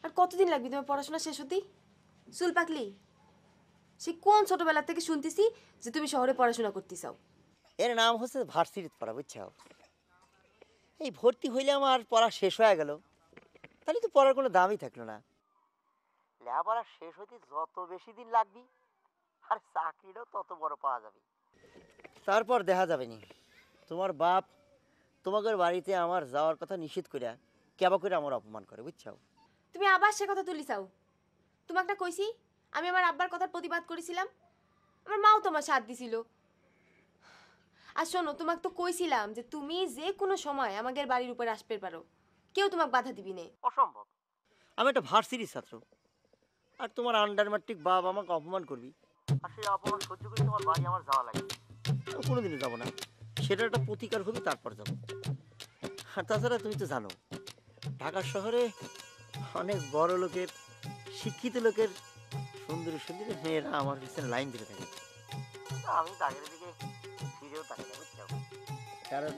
আর কতদিন লাগবে তোমার পড়াশোনা শেষ হতেই? চুল পাকলি? সে কোন ছোটবেলা থেকে শুনতেছি যে তুমি শহরে পড়াশোনা করতে চাও। এর নাম হচ্ছে ভার্সিটিতে পড়া, বুঝছো? এই ভর্তি হইলে আমার পড়া শেষ হয়ে গেল, তাহলে তো পড়ার কোনো দামই থাকলো না। লেখাপড়া শেষ হইতে যত বেশি দিন লাগবে আর চাকরিটাও তত বড় পাওয়া যাবে। তারপর দেখা যাবে নি তোমার বাপ তোমাদের বাড়িতে আমার যাওয়ার কথা নিষেধ করিয়া কেবা করে আমার অপমান করে, বুঝছো? তুমি আবার সে কথা তুলি চাও? তোমাকে না কইছি আমি আমার আব্বার কথার প্রতিবাদ করেছিলাম, আমার মাও তোমার সাথ দিছিল। আর শোনো, তোমাকে তো কইছিলাম যে তুমি যে কোনো সময় আমাদের বাড়ির উপরে আসতে পারো, কেউ তোমাকে বাধা দিবি না। অসম্ভব, আমি একটা ভার্সিটির ছাত্র, আর তোমার আন্ডার ম্যাট্রিক বাপ আমাকে অপমান করবি, আর সেই অপমান সহ্য করে তোমার বাড়ি আমার যাওয়া লাগে? কোনোদিনও যাবো না, সেটা একটা প্রতিকার হবে, তারপর যাবো। আর তাছাড়া তুমি তো জানো ঢাকা শহরে অনেক বড় লোকের, শিক্ষিত লোকের সুন্দরী সুন্দরী মেয়েরা আমার পিছনে লাইন দিতে থাকে, আমি তাদের দিকে ফিরেও তাকাই না, বুঝছো? কারণ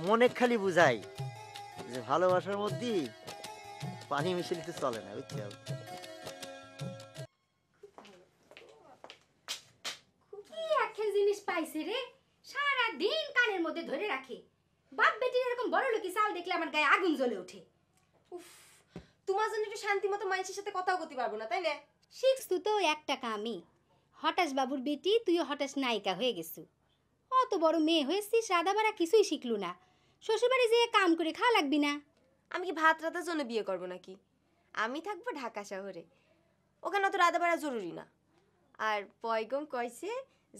মনে খালি বুঝাই যে ভালোবাসার মধ্যে পানি মিশে দিতে চলে না, বুঝছো? কি একটা জিনিস পাইছে রে, সারা দিন কানের মধ্যে ধরে রাখে। বাপ বেটির এরকম বড় লোকি চাল দেখলে আমার গায়ে আগুন জ্বলে ওঠে। উফ, তোমার জন্য একটু শান্তি মতো মানুষের সাথে কথাও করতে পারবো না, তাই না? শিখছু তো একটা কামি, হঠাৎ বাবুর বেটি তুইও হঠাৎ নায়িকা হয়ে গেছু। অত বড় মেয়ে হয়েছিস, রাধা বাড়া কিছুই শিখলু না। শ্বশুরবাড়ি যেয়ে কাম করে খাওয়া লাগবি না? আমি কি ভাত রাতার জন্য বিয়ে করবো নাকি? আমি থাকবো ঢাকা শহরে, ওখানে অত রাধা বাড়া জরুরি না। আর পয়গম কইছে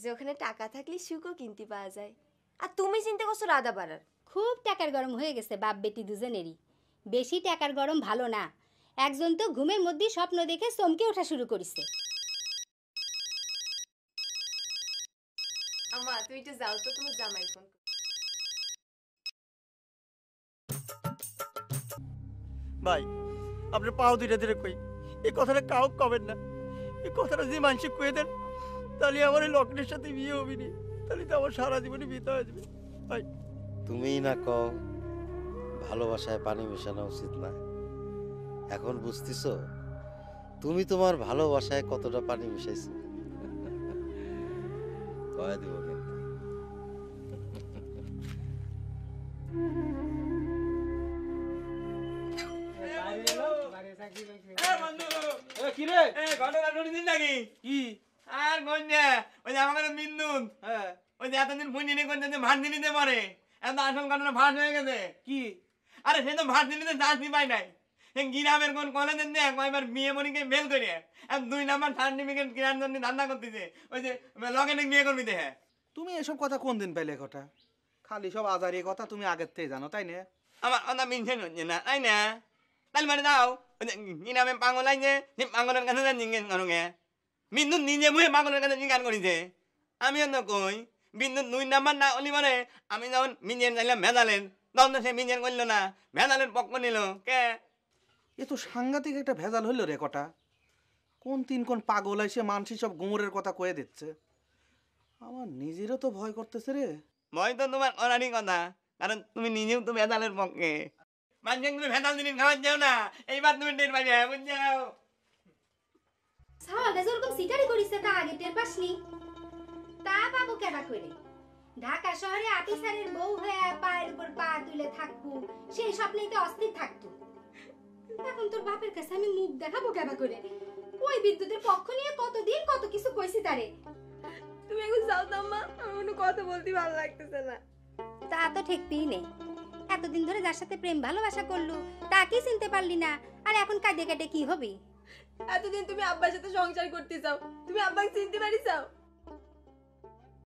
যে ওখানে টাকা থাকলে সুখও কিনতে পাওয়া যায়। আর তুমি চিন্তা করছো রাধা বাড়ার? খুব টাকার গরম হয়ে গেছে বাপ বেটি দুজনেরই। বেশি টাকার গরম ভালো না। একজন তো ঘুমের মধ্যে স্বপ্ন দেখে চমকে ওঠা শুরু করেছে। আমা তুই তো যাও তো, তোমার জামাই ফোন। ভাই আপনার পাও ধীরে ধীরে কই, এই কথাটা কাউ কবেন না। এই কথাটা যে মানসিক কয়ে দেন, তাহলে আমার এই লগ্নের সাথে বিয়ে হবে নি, তাহলে তো আমার সারা জীবনে বিতে হয়ে যাবে। ভাই তুমিই না কও ভালোবাসায় পানি মেশানো উচিত না। এখন বুঝতেছো তুমি তোমার ভালোবাসায় কতটা পানি মিশাইছো। কয়া দিব কিন্তু। এতদিন ফোন নিয়ে করতে ভাত নিতে পারে, এত আসল ঘটনা ভাত হয়ে গেছে কি? আরে সে তো ভাত নিতে চাকরি পাই নাই, গ্রামের কোন কলেজের দিয়ে কয়েকবার বিয়ে মরিকে মেল করে 2 নাম্বার সার্টিফিকেট কেনার জন্য ধান্দা করতেছে। ওই যে লগে বিয়ে করবি দেখে। তুমি এসব কথা কোন দিন পাইলে? কথা খালি সব আজারি কথা, তুমি আগের থেকে জানো তাই না? আমার কথা মিনছেন হচ্ছে না, তাই না? তাহলে মানে দাও গ্রামে পাগল আইছে, সে পাগলের কাছে জিজ্ঞেস করোগে। বিন্দু নিজে মুখে পাগলের কাছে জিজ্ঞাসা করেছে। আমিও তো কই বিন্দু 2 নাম্বার না হলি মানে আমি যখন মিঞ্জেন চাইলাম ভেজালেন, তখন তো সে মিঞ্জেন করলো না, ভেজালের পক্ষ নিল কে? এ তো সাংঘাতিক একটা ভেজাল হইল রে। কটা কোন তিন কোন পাগল আইসে মানসি সব গুমরের কথা কয়ে দিচ্ছে। আমার নিজেরও তো ভয় করতেছে রে। ভয় তো তোমার করারই কথা, কারণ তুমি নিজেও তো ভেজালের পক্ষে। মানুষকে তুমি ভেজাল জিনিস খাওয়ার যাও না, এইবার তুমি টের পাবে, বুঝছো? সাওয়ালটা যেরকম সিটারি করিছে তা আগে টের পাসনি? তা বাবু কেবা করে ঢাকা শহরে আপিসারের বউ হয়ে পায়ের উপর পা তুলে থাকবো, সেই স্বপ্নেই তো অস্থির থাকতো। এখন তোর বাপের কাছে আমি মুখ দেখাবো কেবা করে? ওই বিদ্যুতের পক্ষ নিয়ে কতদিন কত কিছু কইছি তারে। তুমি এখন যাও তো আম্মা, আমার কোনো কথা বলতে ভালো লাগতেছে না। তা তো ঠিকই নেই। এতদিন ধরে যার সাথে প্রেম ভালোবাসা করলু তাকে চিনতে পারলি না, আর এখন কাঁদে কাটে কি হবে? এতদিন তুমি আব্বার সাথে সংসার করতে চাও, তুমি আব্বাকে চিনতে পারিস?